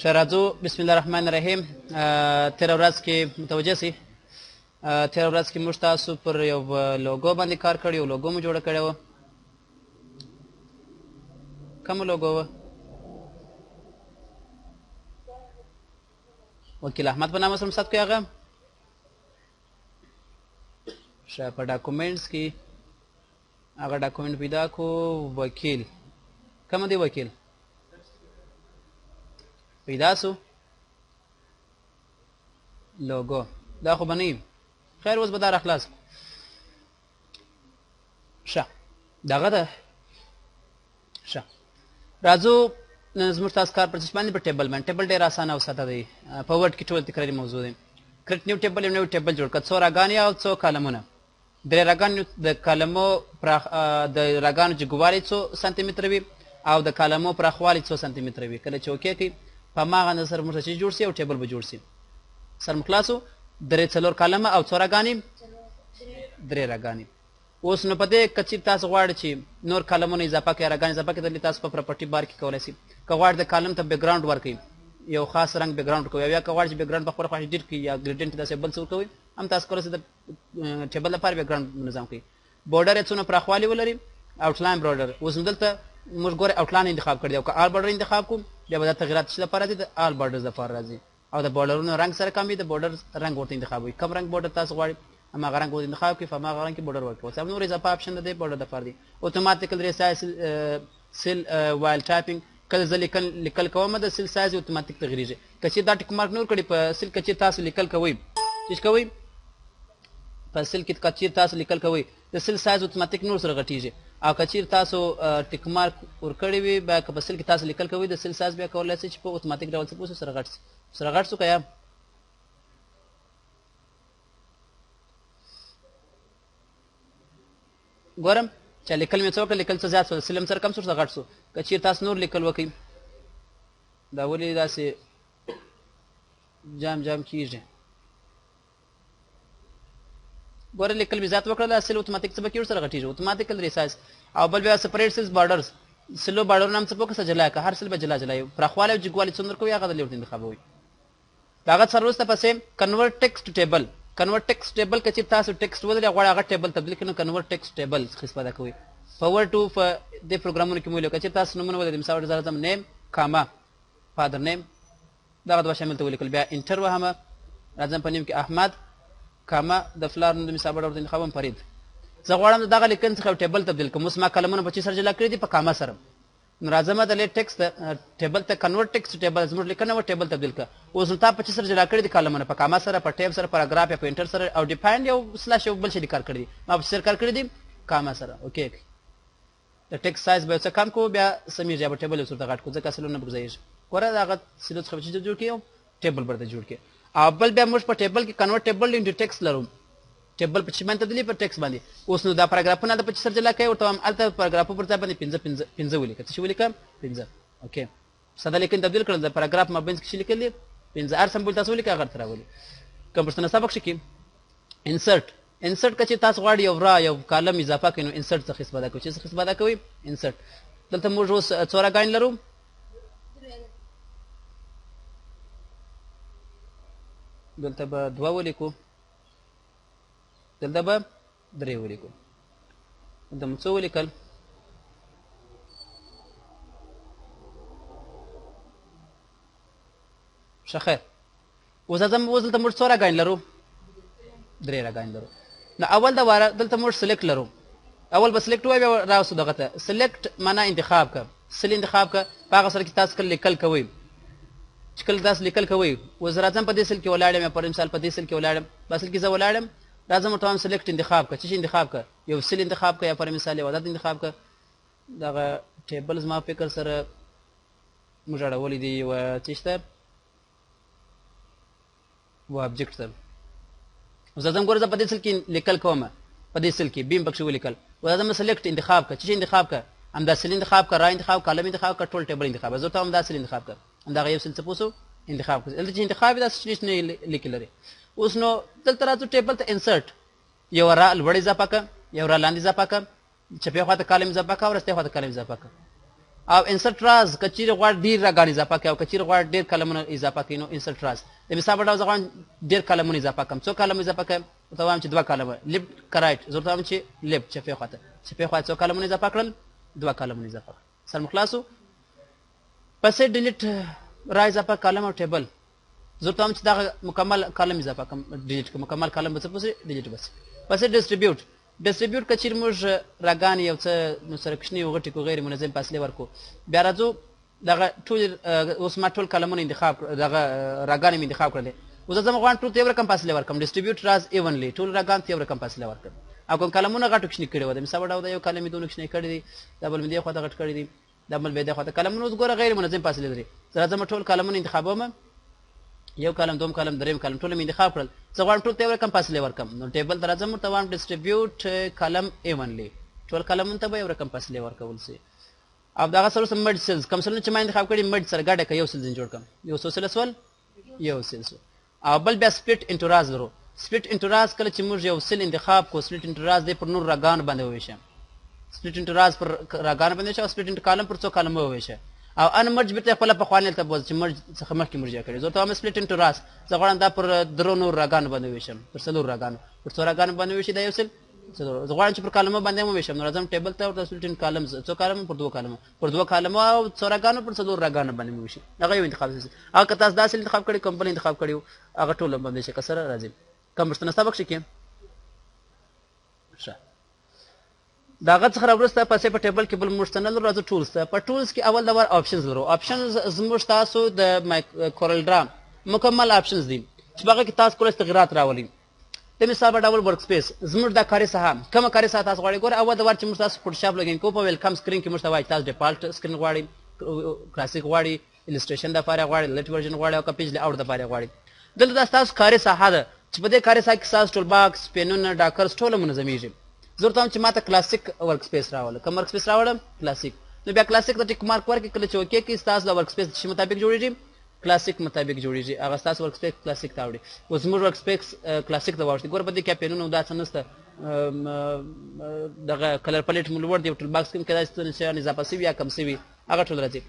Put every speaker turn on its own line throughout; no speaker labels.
شرازو بسم الله الرحمن الرحیم. تیر ورځ کې متوجه سي تیر ورځ کې موږ تاسو پر یو لوګو باندې کار کړی، یو لوګو مو جوړه کړې وه. کومه لوګو وه؟ وکیل احمد په نامه سره مصد کوي هغه. ښه، په ډاکومنټس کې هغه ډاکومنټ پیدا کو. وکیل کومه دی؟ وکیل پیدا سو. لوګو دا خو به نه یم. خیر اوس به دا راخلاص کړو. ښه دغه ده. ښه راځو نن زموږ تاسو کار پر باندې په ټیبل باندې. ټیبل ډېر اسانه او ساده دی. په ورډ کې ټول تکراري موضوع دی. کریټ نیو ټیبل یو نوی ټیبل جوړ کړه. څو راګانې او څو کالمونه. درې راګانې د کالمو د راګانو جګوالی څو سانتي متره وي او د کالمو پراخوالی څو سانتي متره وي. کله چې اوکې کوي په هماغه اندازه سره موږ چې جوړ سي او ټیبل به جوړ سي. سر مو خلاصو. درې څلور کالمه او څو راګانې؟ درې راګانې. اوس نو په دې که چېرې تاسو غواړئ چې نور کالمونه اضافه کړئ، راګانې اضافه کړئ، دلته تاسو په پراپرټي بار کې کولی شئ. که غواړئ د کالم ته بیکګراونډ ورکړئ، یو خاص رنګ بیکګراونډ ورکوئ، یا که غواړئ چې بیکګراونډ په خپله خوښه ډیټ کړئ یا ګریډینټ داسې بل څه ورکوئ، هم تاسو کولی شئ د ټیبل لپاره بیکګراونډ منظم کړئ. بورډر یې څونه پراخوالی ولري؟ آوټلاین بورډر. اوس نو دلته موږ ګورئ آوټلاین انتخاب کړی دی او که آل بورډر انتخاب کړو بیا به دا تغیرات څه لپاره راځي؟ د آل بورډرز لپاره راځي. او د بورډرونو رنګ سره کم وي، د بورډر رنګ ورته انتخاب وي. کم رنګ بورډر تاسو غواړئ هماغه رنګ ورته انتخاب کړئ، په هماغه رنګ کې بورډر ورکړئ. اوس نور اضافه آپشن د دې بورډر لپاره دی. اتوماتیکل ریسایز سیل وایل ټایپینګ. کله زه لیکل کوم د سیل سایز اتوماتیک تغیریږي. که چېرې دا ټیک مارک نور کړي په سیل کې چې تاسو لیکل کوئ، چې کوئ په سیل کې که چېرې تاسو لیکل کوئ د سیل سایز اتوماتیک نور سره غټیږي. او که چېرې تاسو ټیک مارک ورکړی وي بیا که په سیل کې تاسو لیکل کوئ د سیل سایز بیا کولی شئ چې په اتوماتیک ډول څه سره غټ شي. سره غټ شو که یا ګورم چې لیکل مې څه وکړه، لیکل څه زیات شو، سیل هم سره کم شو، څه غټ شو. که چېرې تاسو نور لیکل وکئ دا ولې داسې جام جام کېږي؟ ګوره لیکل مې زیات وکړله، سیل اتوماتیک څه به کېږي ورسره غټېږي. اتوماتیکل ریسایز. او بل بیا سپریټ سیلز بارډرز. سیلو بارډرونه هم څه په وکړه جلا کړه، هر سیل به جلا جلا وي. پراخوالی او جګوالی څومره کوي هغه دلې ورته انتخابوئ. د هغه څخه وروسته پسې کنورټ ټیکسټ ټیبل. کنورټ ټیکسټ ټیبل که چېرې تاسو ټیکسټ ولرئ غواړئ هغه ټیبل تبدیل کړئ نو کنورټ ټیکسټ ټیبل څخه استفاده کوئ. په ورډ ټو په دې پروګرامونو کې مو ولیکل. که چېرې تاسو نومونه ولرئ مثال ډول راځم نیم کاما فادر نیم دغه دوه شامل ته ولیکل. بیا انټر وهمه راځم په نیم کې احمد کاما د فلار نوم د مثال ډول ورته انتخابوم فرید. زه غواړم دغه لیکنې څخه ټیبل تبدیل کړم. اوس ما کلمونه په چی سره جلا کړي دي؟ په کاما سره. نو راځم د ټیکسټ ټیبل ته کنورټ ټیکسټ ټیبل زموږ لیکنه و ټیبل تبدیل کړه. اوس نو تا په چی سره جلا کړي دي کلمونه؟ په کاما سره، په ټیب سره، پاراګراف یا په انټر سره، او ډیفاین یو سلاش یو بل شي کار کړی دي. ما په سر کار کړی دي کاما سره. اوکې د ټیکسټ سایز به څه کم کو بیا سمیږي یا په ټیبل سره غټ کو ځکه سلونه بګځایږي. ګوره دغه سیلو څخه چې جوړ کړو ټیبل برته جوړ کړي. او بل بیا موږ په ټیبل کې کنورټ ټیبل انټو ټیکسټ لرو. ټیبل په چی باندې تبدیلی په ټیکسټ باندې. اوس نو دا پاراګرافونه د په چی سره جلا کوي ورته هم الته پاراګرافو پر ځای باندې 15 ولیکه. څه ولیکم؟ 15. اوکې ساده لیکن تبدیل کړل. د پاراګراف مابینځ کې لیکل دي 15 هر سمبول تاسو ولیکه هغه تر راولي. کوم پښتنه سبق شي کې انسرټ. انسرټ کچې تاسو غواړئ یو را یو کالم اضافه کړئ نو انسرټ څخه استفاده کوئ. چې څخه استفاده کوئ؟ انسرټ. دلته موږ اوس څو راګانې لرو؟ دلته به 2 ولیکو، دلته به 3 ولیکو. دلته مو څو ولیکل؟ ښه خیر. اوس دلته موږ څو راګانې لرو؟ 3 راګانې لرو. نو اول د واره دلته موږ سلیکټ لرو. اول به سلیکټ وایي بیا راوستو دغه ته. سلیکټ معنا انتخاب که، سل انتخاب که. په هغه سره کې تاسو کله لیکل کوئ، چې کله تاسو لیکل کوئ. اوس راځم په دې سل کې ولاړ یم یا پر مثال په دې سل کې ولاړ یم. په سل کې زه ولاړ یم راځم ورته وایم سلیکټ انتخاب که. څه شي انتخاب که؟ یو سل انتخاب که یا پر مثال یو عدد انتخاب که. دغه ټیبل زما فکر سره موږ اړولی دی یوه څه شته و ابجیکټ سره. اوس راځم ګوره زه په دې سل کې لیکل کوم، په دې سل کې بیم پکښې ولیکل. اوس راځم سلیکټ انتخاب که. څه شي انتخاب که؟ همدا سل انتخاب که، را انتخاب، کالم انتخاب که، ټول ټیبل انتخاب. زه ورته همدا سل انتخاب که، همدغه یو سل څه پوسو انتخاب کړه. دلته چې انتخاب وي داسې هېڅ نه لیکل لري. اوس نو دلته راځو ټیبل ته انسرټ. یو را لوړ اضافه که، یو را لاندې اضافه که، چپې خوا ته کالم اضافه که او رستې خوا ته کالم اضافه که. او انسرټ راز کچیر غواړ ډیر راګان اضافه کوي او کچیر غواړ ډیر کلمونه اضافه کوي نو انسرټ راز د مثال په ډول غواړم ډیر کلمونه اضافه کوم څو کلمه اضافه کوم ته وایم چې دوه کلمه لیفت کرایټ زه وایم چې لیفت چپه خواته چپه خواته څو کلمونه اضافه کړل دوه کلمونه اضافه سر مخلاصو پسې ډیلیټ را اضافه کلم او ټیبل زه وایم چې دا مکمل کلم اضافه کوم ډیلیټ کوم مکمل کلم به څه پسې ډیلیټ بس پسې ډیسټریبیوټ کچیر موږ راګان یو څه نو سره کښنی او غټي کو غیر منظم فاصله ورکو بیا راځو دغه ټول اوس ما ټول کلمونه انتخاب دغه راګان می انتخاب کړل اوس زما غوان ټول ته یو رقم فاصله ورکم ډیسټریبیوټ راز ایونلی ټول راګان ته یو رقم فاصله ورکم او کوم کلمونه غټ کښنی کړي و د مثال ډاو د یو کلمې دونه کښنی کړي دي دبل می دی خو ته غټ کړي دي دبل به دی خو ته کلمونه اوس ګوره غیر منظم فاصله لري زما ټول کلمونه انتخابوم یو کلم دوم کلم دریم کلم ټول می انتخاب کړل زه غواړم ټول ته یو رقم فاصله ورکم نو ټیبل درځم ته وایم ډیسټریبیوټ کلم ایونلی ټول کلمونه ته به یو رقم فاصله ورکول سي او دغه سره سم مډ سیلز کم سره چې ما انتخاب کړی مډ سره ګډه کوي یو سیلز جوړ کم یو سوسل سوال یو سیلز او بل بیا سپلیټ انټو راز لرو سپلیټ انټو راز کله چې موږ یو سیل انتخاب کو سپلیټ انټو راز دی پر نور راګان باندې وویشه سپلیټ انټو راز پر راګان باندې وویشه او سپلیټ انټو کالم پر څو کالم وویشه او ان مرج به خپل په خوانل ته بوز چې مرج څخه مخکې مرجه کړي زه ته هم سپلیټ انټو راز زه غواړم دا پر درو نور راګان باندې وویشم پر څلور راګان پر څو راګان باندې وویشي دا یو سیل زه غواړم چې پر کلمه باندې مو ویشم نو راځم ټیبل ته ورته سپلیټ انټو کالم څو کالم پر دوه کالم پر دوه کالم او څو راګان پر څلور راګان باندې مو ویشي هغه یو انتخاب دي هغه که تاسو داسې انتخاب کړی کمپنی انتخاب کړی هغه ټول باندې شي کسره راځي کوم مشتنه سبق شي کې داغه څخه وروسته پسې په ټیبل کې بل مشتنل راځي ټولز ته په ټولز کې اول دور آپشنز لرو آپشنز زموږ تاسو د کورل ډرا مکمل آپشنز دي چې هغه کې تاسو کول تغیرات راولي د مثال په ډول ورک سپیس زموږ د کاري ساحه کومه کاري ساحه تاسو غواړئ ګوره اول دور چې موږ تاسو فوټوشاپ لګین کو په ویلکم سکرین کې موږ ته وایي تاسو ډیفالت سکرین غواړئ کلاسیک غواړئ الستریشن د لپاره غواړئ لټ ورژن غواړئ او پیج له اوټ د لپاره غواړئ دلته تاسو کاري ساحه ده چې په دې کاري ساحه کې تاسو ټول باکس پینونه ډاکرز ټول منظمیږي زه ته چې ماته کلاسیک ورک سپیس راوړل کوم ورک سپیس راوړم کلاسیک نو بیا کلاسیک د ټیک مارک ورکې کله چې اوکې کې تاسو د ورک سپیس شي مطابق جوړیږي کلاسیک مطابق جوړیږي هغه تاسو ورک سپیس کلاسیک ته وړي اوس موږ ورک سپیس کلاسیک ته ورته ګور په دې کې پینونه دا څه نشته دغه کلر پلیټ مول ور دی ټول باکس کې کدا چې نه اضافه سوي یا کم سوي هغه ټول راځي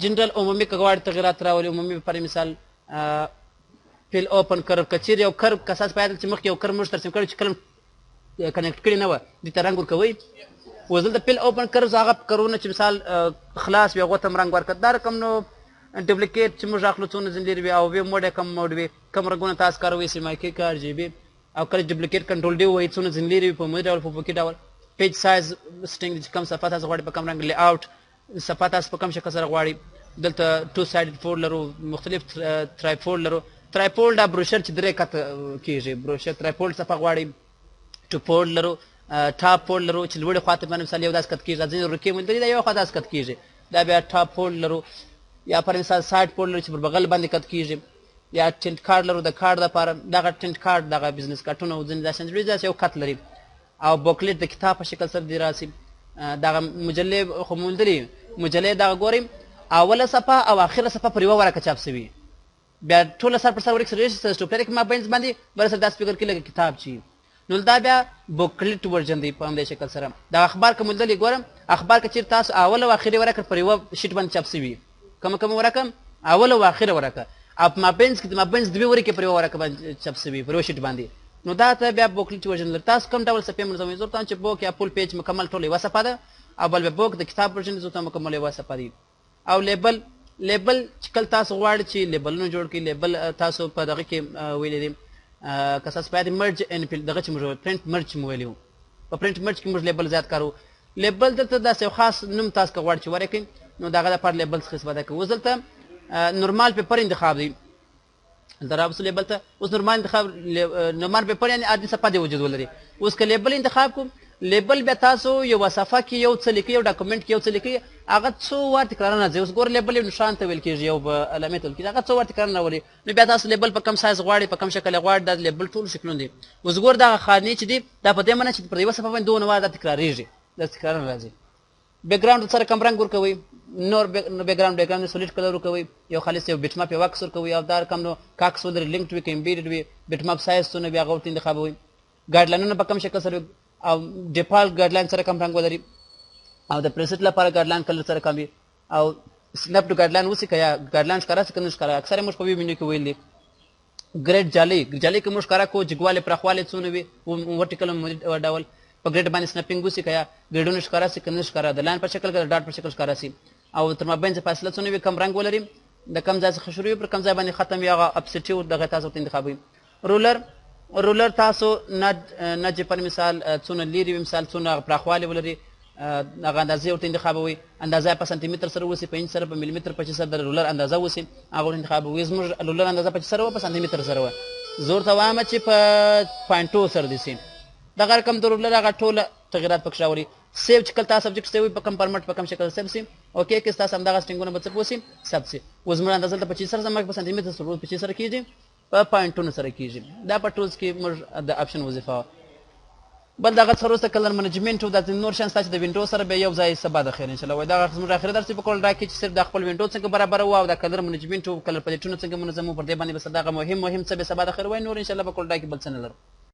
جنرال عمومي کغواړ تغیرات راولي عمومي پر مثال فیل اوپن کرو کچیر یو کرو کساس پیدا چې مخ یو کرو مشتر ترسیم کړي چې کلم کنیکټ کړي نه و د ترنګ ور کوي وزل د فیل اوپن کرو هغه کرونه چې مثال خلاص وي غوتم رنگ ورکړه دا رقم نو ډوپلیکیټ چې موږ اخلو څونه زنجیر وي او وی موډ کم موډ وي کم رنگونه تاسو کاروي سیمه کې کار جی بي او کله ډوپلیکیټ کنټرول دی وای څونه زنجیر وي په موډ ډول په پوکي ډول پیج سایز سټینګ کم صفحه تاسو غواړئ په کم رنگ لی اوټ صفحه تاسو په کم شکل سره غواړئ دلته ټو سایډ فولډ لرو مختلف ترایپولډ لرو ترایپولډ دا بروشر چې درې کته کیږي بروشر ترایپولډ صفحه غواړئ ټو فولډ لرو ټاپ فولډ لرو چې لوړ خواته باندې مثال یو داس کت کیږي ځینې رکې مونږ دا یو خواته داس کت کیږي دا بیا ټاپ فولډ لرو یا پر مثال سایډ فولډ لرو چې پر بغل باندې کت کیږي یا ټینټ کارت لرو د کارت لپاره دغه ټینټ کارت دغه بزنس کارتونه او ځینې داسې جوړېږي یو کت لري او بوکلیټ د کتاب په شکل سره دی راسي دغه مجلې خو موندلې مجلې دغه ګورم اوله صفحه او اخره صفحه پر یو ورقه چاپ شوی بیا ټول سر پر سر ورک سره سټوپلریک ما بینز باندې بل سر داس فکر کې لګ کتاب چی نو دا بیا بوکلیټ ورژن دی په همدې شکل سره دا اخبار کوم دلې ګورم اخبار کې چیرته تاسو اول او اخري ورقه پر یو شیټ باندې چاپ شوی کوم ورقه اول او اخري ورقه اپ ما بینز کې ما بینز دوی ورقه پر یو ورقه باندې چاپ شوی پر یو شیټ باندې نو دا ته بیا بوکلیټ ورژن لر تاسو کوم ډول صفحه منظمه زور ته چې بوک یا فول پیج مکمل ټولې وصفه ده او بل بوک د کتاب ورژن زور ته مکمل وصفه دي او لیبل چې کله تاسو غواړئ چې لیبلونه جوړ کړئ لیبل تاسو په دغه کې ویلې دي که تاسو باید مرج ان دغه چې موږ پرنٹ مرج مو ویلو په پرنٹ مرج کې موږ لیبل زیات کارو لیبل دلته داسې خاص نوم تاسو غواړئ چې ورکړئ نو دغه لپاره لیبل څخه استفاده کوو اوس دلته نورمال پیپر انتخاب دی درابس لیبل ته اوس نورمال انتخاب نورمال پیپر یعنی عادي صفحه دی وجود ولري اوس که لیبل انتخاب کوم لیبل بیا تاسو یو صفحه کې یو څه لیکي یو ډاکومنټ کې یو څه لیکي هغه څو وار تکرار نه ځي اوس ګور لیبل یو نشان ته ویل کېږي یو علامه ته ویل کېږي هغه څو وار تکرار نه ولي نو بیا تاسو لیبل په کم سایز غواړئ په کم شکل غواړئ دا لیبل ټول شکلونه دي اوس ګور دا خانې چې دي دا په دې معنی چې پر یو صفحه باندې دوه وار دا تکراریږي دا تکرار نه راځي بیک ګراوند سره کم رنگ ورکوي نور بیک ګراوند سولید کلر ورکوي یو خالص یو بیت ماپ یو واکس ورکوي او دا کم نو کاکس ولر لینکډ وي امبیډډ وي بیت ماپ سایز څونه بیا غوړ انتخابوي ګایډلاینونه په کم شکل سره او ډیفالت ګایډلاین سره کم رنگ ولري او د پریسټ لپاره ګایډلاین کلر سره کوي او سنپ ټو ګایډلاین وسی کیا ګایډلاین ښکارا څنګه ښکارا اکثر موږ په وی منو کې ویل دي ګریډ جالي کې موږ ښکارا کو جګواله پرخواله څونه وي ورټیکل ډول په ګریډ باندې سنپینګ وسی کیا ګریډونه ښکارا سي کنه ښکارا د لاین په شکل کې ډاټ په شکل ښکارا سي او تر مابین څخه فاصله څونه وي کم رنگ ولري د کم ځای څخه شروع پر کم ځای باندې ختم یا اپسټي او دغه تاسو ته انتخابي رولر تاسو نج پر مثال څونه لیری مثال څونه پرخواله ولري هغه اندازې ورته انتخابوي اندازه په سانتي متر سره وسی په انچ سره په ملي متر په سره د رولر اندازه وسی هغه انتخابوي زموږ رولر اندازه په سره په سانتي متر سره زور ته وامه چې په پوینټو سره دي سي دغه رقم د رولر هغه ټول تغیرات پکښ راوړي سیو چې کله تاسو سبجیکټ سیوي په کم فارمټ په کم شکل سیو سي اوکې کې تاسو همدغه سټینګونه به څه پوسی سب سي وزمر اندازه ته 25 سره زموږ په سانتي متر سره 25 سره کیږي په پوینټونو سره کیږي دا په ټولز کې موږ د اپشن وظیفه بل دغه څلور کلر منیجمنت او د نور شان ستاسو د وینډو سره به یو ځای سبا د خیر ان شاء الله وای دا زموږ اخر درس په کول راکې چې صرف د خپل وینډو څنګه برابر او د کلر منیجمنت او کلر پلیټونو څنګه منظم پر دې باندې بس دغه مهم څه به سبا د خیر وای نور ان شاء الله په کول راکې بل څه نه لرو